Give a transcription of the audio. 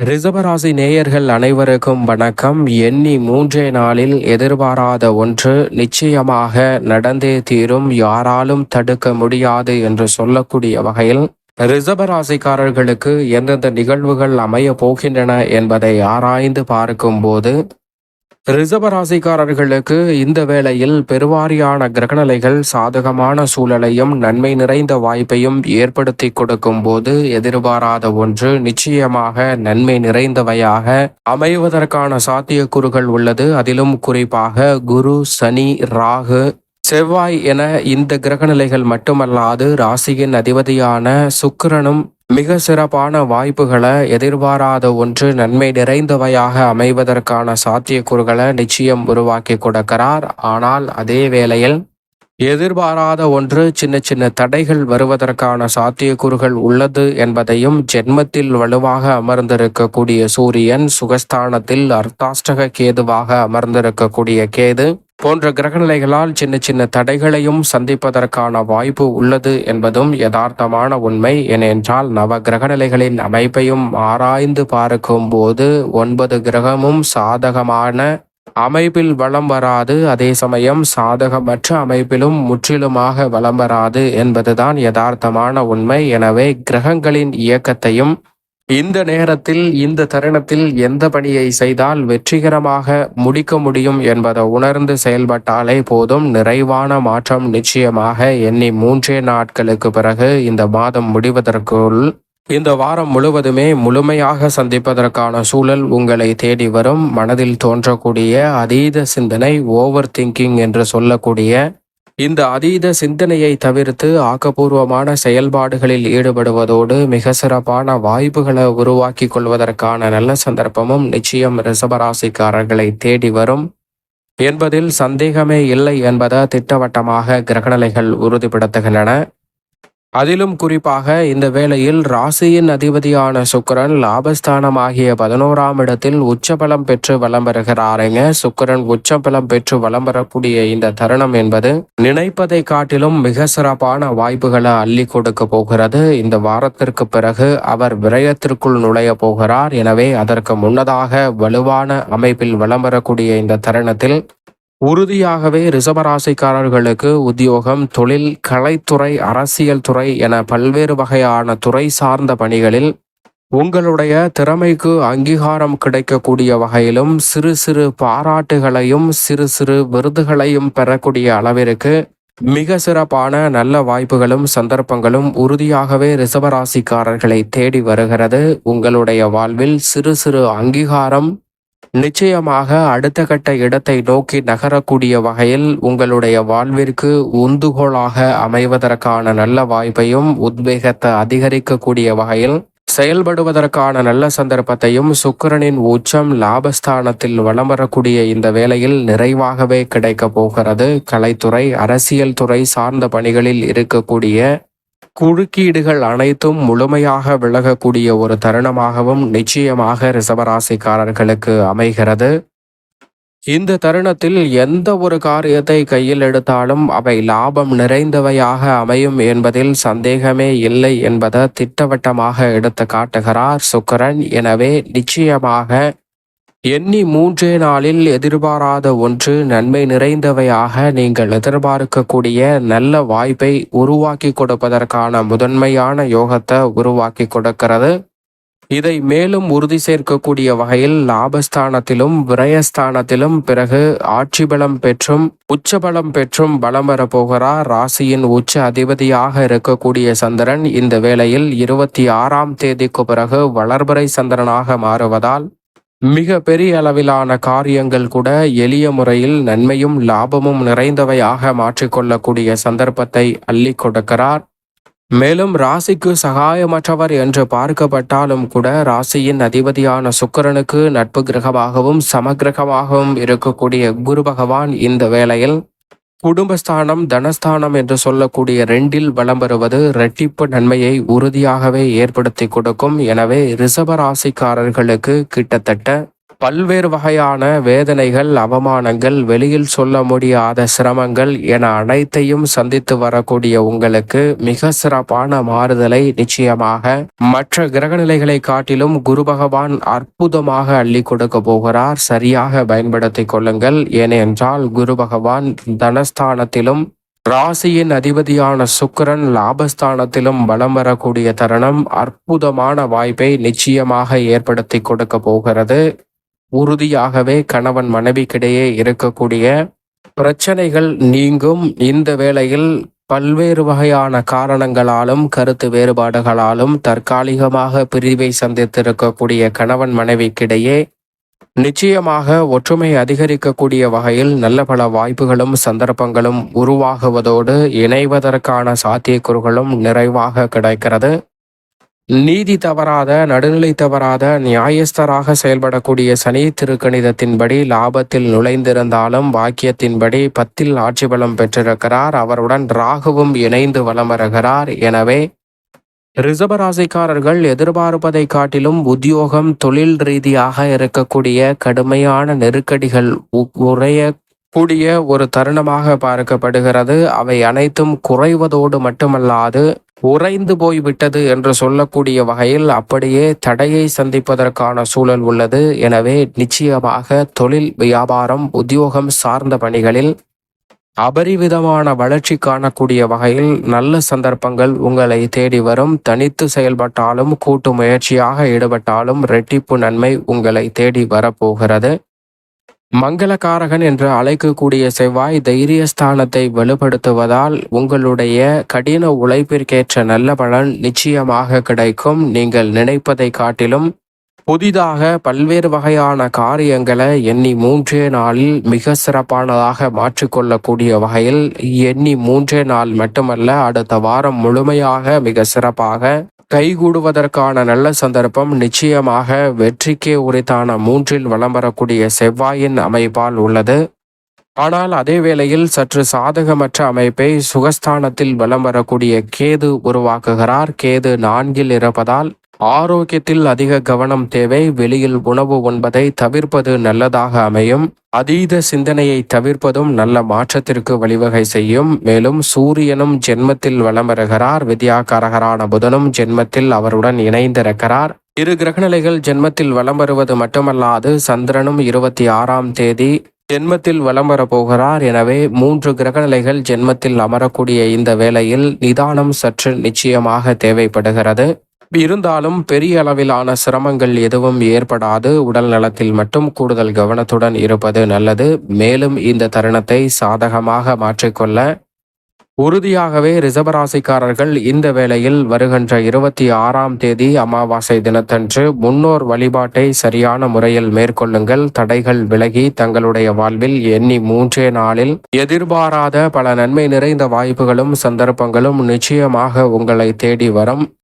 ரிஷபராசி நேயர்கள் அனைவருக்கும் வணக்கம். எண்ணி மூன்றே நாளில் எதிர்பாராத ஒன்று நிச்சயமாக நடந்தே தீரும், யாராலும் தடுக்க முடியாது என்று சொல்லக்கூடிய வகையில் ரிஷபராசிக்காரர்களுக்கு எந்தெந்த நிகழ்வுகள் அமைய போகின்றன என்பதை ஆராய்ந்து பார்க்கும்போது ரிஷபராசிக்காரர்களுக்கு இந்த வேளையில் பெருவாரியான கிரகநிலைகள் சாதகமான சூழலையும் நன்மை நிறைந்த வாய்ப்பையும் ஏற்படுத்தி கொடுக்கும் போது எதிர்பாராத ஒன்று நிச்சயமாக நன்மை நிறைந்தவையாக அமைவதற்கான சாத்தியக்கூறுகள் உள்ளது. அதிலும் குறிப்பாக குரு, சனி, ராகு, செவ்வாய் என இந்த கிரகநிலைகள் மட்டுமல்லாது ராசியின் அதிபதியான சுக்கிரனும் மிக சிறப்பான வாய்ப்புகளை எதிர்பாராத ஒன்று நன்மை நிறைந்தவையாக அமைவதற்கான சாத்தியக்கூறுகளை நிச்சயம் உருவாக்கி கொடுக்கிறார். ஆனால் அதே வேளையில் எதிர்பாராத ஒன்று சின்ன சின்ன தடைகள் வருவதற்கான சாத்தியக்கூறுகள் உள்ளது என்பதையும், ஜென்மத்தில் வலுவாக அமர்ந்திருக்கக்கூடிய சூரியன் சுகஸ்தானத்தில் அர்த்தாஷ்டக கேதுவாக அமர்ந்திருக்கக்கூடிய கேது போன்ற கிரகநிலைகளால் சின்ன சின்ன தடைகளையும் சந்திப்பதற்கான வாய்ப்பு உள்ளது என்பதும் யதார்த்தமான உண்மை. ஏனென்றால் நவ கிரகநிலைகளின் அமைப்பையும் ஆராய்ந்து பார்க்கும் போது 9 கிரகமும் சாதகமான அமைப்பில் வலம் வராது, அதே சமயம் சாதகமற்ற அமைப்பிலும் முற்றிலுமாக வலம் வராது என்பதுதான் யதார்த்தமான உண்மை. எனவே கிரகங்களின் இயக்கத்தையும் இந்த நேரத்தில் இந்த தருணத்தில் எந்த பணியை செய்தால் வெற்றிகரமாக முடிக்க முடியும் என்பதை உணர்ந்து செயல்பட்டாலே போதும், நிறைவான மாற்றம் நிச்சயமாக எண்ணி 3 நாட்களுக்கு பிறகு இந்த மாதம் முடிவதற்குள் இந்த வாரம் முழுவதுமே முழுமையாக சந்திப்பதற்கான சூழல் உங்களை தேடி வரும். மனதில் தோன்றக்கூடிய அதீத சிந்தனை, ஓவர் திங்கிங் என்று சொல்லக்கூடிய இந்த அதீத சிந்தனையை தவிர்த்து ஆக்கப்பூர்வமான செயல்பாடுகளில் ஈடுபடுவதோடு மிக சிறப்பான வாய்ப்புகளை உருவாக்கி கொள்வதற்கான நல்ல சந்தர்ப்பமும் நிச்சயம் ரிஷபராசிக்காரர்களை தேடி வரும் என்பதில் சந்தேகமே இல்லை என்பதை திட்டவட்டமாக கிரகநிலைகள் உறுதிப்படுத்துகின்றன. அதிலும் குறிப்பாக இந்த வேளையில் ராசியின் அதிபதியான சுக்கிரன் லாபஸ்தானமாகிய 11ஆம் இடத்தில் உச்சபலம் பெற்று வலம் பெறுகிறாருங்க. சுக்கிரன் உச்சபலம் பெற்று வலம் பெறக்கூடிய இந்த தருணம் என்பது நினைப்பதை காட்டிலும் மிக சிறப்பான வாய்ப்புகளை அள்ளி கொடுக்க போகிறது. இந்த வாரத்திற்கு பிறகு அவர் விரயத்திற்குள் நுழைய போகிறார். எனவே அதற்கு முன்னதாக வலுவான அமைப்பில் வலம் பெறக்கூடிய இந்த தருணத்தில் உறுதியாகவே ரிஷபராசிக்காரர்களுக்கு உத்தியோகம், தொழில், கலைத்துறை, அரசியல் துறை என பல்வேறு வகையான துறை சார்ந்த பணிகளில் உங்களுடைய திறமைக்கு அங்கீகாரம் கிடைக்கக்கூடிய வகையிலும் சிறு சிறு பாராட்டுகளையும் சிறு சிறு விருதுகளையும் பெறக்கூடிய அளவிற்கு மிக சிறப்பான நல்ல வாய்ப்புகளும் சந்தர்ப்பங்களும் உறுதியாகவே ரிஷபராசிக்காரர்களை தேடி வருகிறது. உங்களுடைய வாழ்வில் சிறு சிறு அங்கீகாரம் நிச்சயமாக அடுத்த கட்ட இடத்தை நோக்கி நகரக்கூடிய வகையில் உங்களுடைய வாழ்விற்கு உந்துகோலாக அமைவதற்கான நல்ல வாய்ப்பையும் உத்வேகத்தை அதிகரிக்கக்கூடிய வகையில் செயல்படுவதற்கான நல்ல சந்தர்ப்பத்தையும் சுக்கிரனின் உச்சம் லாபஸ்தானத்தில் வலம் வரக்கூடிய இந்த வேளையில் நிறைவாகவே கிடைக்க போகிறது. கலைத்துறை, அரசியல் துறை சார்ந்த பணிகளில் இருக்கக்கூடிய குறுக்கீடுகள் அனைத்தும் முழுமையாக விலகக்கூடிய ஒரு தருணமாகவும் நிச்சயமாக ரிஷபராசிக்காரர்களுக்கு அமைகிறது. இந்த தருணத்தில் எந்த ஒரு காரியத்தை கையில் எடுத்தாலும் அவை லாபம் நிறைந்தவையாக அமையும் என்பதில் சந்தேகமே இல்லை என்பதை திட்டவட்டமாக எடுத்து காட்டுகிறார் சுக்கிரன். எனவே நிச்சயமாக எண்ணி 3 நாளில் எதிர்பாராத ஒன்று நன்மை நிறைந்தவையாக நீங்கள் எதிர்பார்க்கக்கூடிய நல்ல வாய்ப்பை உருவாக்கி கொடுப்பதற்கான முதன்மையான யோகத்தை உருவாக்கி கொடுக்கிறது. இதை மேலும் உறுதி சேர்க்கக்கூடிய வகையில் லாபஸ்தானத்திலும் விரயஸ்தானத்திலும் பிறகு ஆட்சி பலம் பெற்றும் உச்சபலம் பெற்றும் பலம் வரப்போகிறார். ராசியின் உச்ச அதிபதியாக இருக்கக்கூடிய சந்திரன் இந்த வேளையில் 26ஆம் தேதிக்கு பிறகு வளர்பிறை சந்திரனாக மாறுவதால் மிக பெரிய அளவிலான காரியங்கள் கூட எளிய முறையில் நன்மையும் லாபமும் நிறைந்தவையாக மாற்றிக்கொள்ளக்கூடிய சந்தர்ப்பத்தை அள்ளி கொடுக்கிறார். மேலும் ராசிக்கு சகாயமற்றவர் என்று பார்க்கப்பட்டாலும் கூட ராசியின் அதிபதியான சுக்கிரனுக்கு நட்பு கிரகமாகவும் சமகிரகமாகவும் இருக்கக்கூடிய குரு பகவான் இந்த வேளையில் குடும்பஸ்தானம், தனஸ்தானம் என்று சொல்லக்கூடிய 2இல் வலம் வருவது இரட்டிப்பு நன்மையை உறுதியாகவே ஏற்படுத்தி கொடுக்கும். எனவே ரிஷபராசிக்காரர்களுக்கு கிட்டத்தட்ட பல்வேறு வகையான வேதனைகள், அவமானங்கள், வெளியில் சொல்ல முடியாத சிரமங்கள் என அனைத்தையும் சந்தித்து வரக்கூடிய உங்களுக்கு மிக சிறப்பான மாறுதலை நிச்சயமாக மற்ற கிரகநிலைகளை காட்டிலும் குரு பகவான் அற்புதமாக அள்ளி கொடுக்க போகிறார். சரியாக பயன்படுத்திக் கொள்ளுங்கள். ஏனென்றால் குரு பகவான் தனஸ்தானத்திலும் ராசியின் அதிபதியான சுக்கிரன் லாபஸ்தானத்திலும் பலம் வரக்கூடிய தருணம் அற்புதமான வாய்ப்பை நிச்சயமாக ஏற்படுத்தி கொடுக்க போகிறது. உறுதியாகவே கணவன் மனைவிக்கிடையே இருக்கக்கூடிய பிரச்சனைகள் நீங்கும். இந்த வேளையில் பல்வேறு வகையான காரணங்களாலும் கருத்து வேறுபாடுகளாலும் தற்காலிகமாக பிரிவை சந்தித்திருக்கக்கூடிய கணவன் மனைவிக்கிடையே நிச்சயமாக ஒற்றுமை அதிகரிக்கக்கூடிய வகையில் நல்ல பல வாய்ப்புகளும் சந்தர்ப்பங்களும் உருவாகுவதோடு இணைவதற்கான சாத்தியக்கூறுகளும் நிறைவாக கிடைக்கிறது. நீதி தவறாத, நடுநிலை தவறாத, நியாயஸ்தராக செயல்படக்கூடிய சனி திருக்கணிதத்தின்படி லாபத்தில் நுழைந்திருந்தாலும் பாக்கியத்தின்படி 10ல் ஆட்சி பலம் பெற்றிருக்கிறார். அவருடன் ராகுவும் இணைந்து வலம் வருகிறார். எனவே ரிஷபராசிக்காரர்கள் எதிர்பார்ப்பதை காட்டிலும் உத்தியோகம், தொழில் ரீதியாக இருக்கக்கூடிய கடுமையான நெருக்கடிகள் குறையக்கூடிய ஒரு தருணமாக பார்க்கப்படுகிறது. அவை அனைத்தும் குறைவதோடு மட்டுமல்லாது உறைந்து போய்விட்டது என்று சொல்லக்கூடிய வகையில் அப்படியே தடையை சந்திப்பதற்கான சூழல் உள்ளது. எனவே நிச்சயமாக தொழில், வியாபாரம், உத்தியோகம் சார்ந்த பணிகளில் அபரிவிதமான வளர்ச்சி காணக்கூடிய வகையில் நல்ல சந்தர்ப்பங்கள் உங்களை தேடி வரும். தனித்து செயல்பட்டாலும் கூட்டு முயற்சியாக ஈடுபட்டாலும் இரட்டிப்பு நன்மை உங்களை தேடி வரப்போகிறது. மங்களகாரகன் என்று அழைக்கக்கூடிய செவ்வாய் தைரியஸ்தானத்தை வலுப்படுத்துவதால் உங்களுடைய கடின உழைப்பிற்கேற்ற நல்ல பலன் நிச்சயமாக கிடைக்கும். நீங்கள் நினைப்பதை காட்டிலும் புதிதாக பல்வேறு வகையான காரியங்களை எண்ணி 3 நாளில் மிக சிறப்பானதாக மாற்றிக்கொள்ளக்கூடிய வகையில் எண்ணி 3 நாள் மட்டுமல்ல, அடுத்த வாரம் முழுமையாக மிக சிறப்பாக கைகூடுவதற்கான நல்ல சந்தர்ப்பம் நிச்சயமாக வெற்றிக்கே உரித்தான 3ல் வலம் வரக்கூடிய செவ்வாயின் அமைப்பால் உள்ளது. ஆனால் அதே வேளையில் சற்று சாதகமற்ற அமைப்பை சுகஸ்தானத்தில் வலம் வரக்கூடிய கேது உருவாக்குகிறார். கேது 4ல் இருப்பதால் ஆரோக்கியத்தில் அதிக கவனம் தேவை. வெளியில் உணவு உண்பதை தவிர்ப்பது நல்லதாக அமையும். அதீத சிந்தனையை தவிர்ப்பதும் நல்ல மாற்றத்திற்கு வழிவகை செய்யும். மேலும் சூரியனும் ஜென்மத்தில் வலம் வருகிறார். வித்யாகாரகரான புதனும் ஜென்மத்தில் அவருடன் இணைந்திருக்கிறார். இரு கிரகநிலைகள் ஜென்மத்தில் வலம் வருவது மட்டுமல்லாது சந்திரனும் 26ஆம் தேதி ஜென்மத்தில் வலம் வரப்போகிறார். எனவே 3 கிரகநிலைகள் ஜென்மத்தில் அமரக்கூடிய இந்த வேளையில் நிதானம் சற்று நிச்சயமாக தேவைப்படுகிறது. இருந்தாலும் பெரிய அளவிலான சிரமங்கள் எதுவும் ஏற்படாது. உடல் நலத்தில் மட்டும் கூடுதல் கவனத்துடன் இருப்பது நல்லது. மேலும் இந்த தருணத்தை சாதகமாக மாற்றிக்கொள்ள உறுதியாகவே ரிஷபராசிக்காரர்கள் இந்த வேளையில் வருகின்ற 26ஆம் தேதி அமாவாசை தினத்தன்று முன்னோர் வழிபாட்டை சரியான முறையில் மேற்கொள்ளுங்கள். தடைகள் விலகி தங்களுடைய வாழ்வில் எண்ணி 3 நாளில் எதிர்பாராத பல நன்மை நிறைந்த வாய்ப்புகளும் சந்தர்ப்பங்களும் நிச்சயமாக உங்களை தேடி வரும்.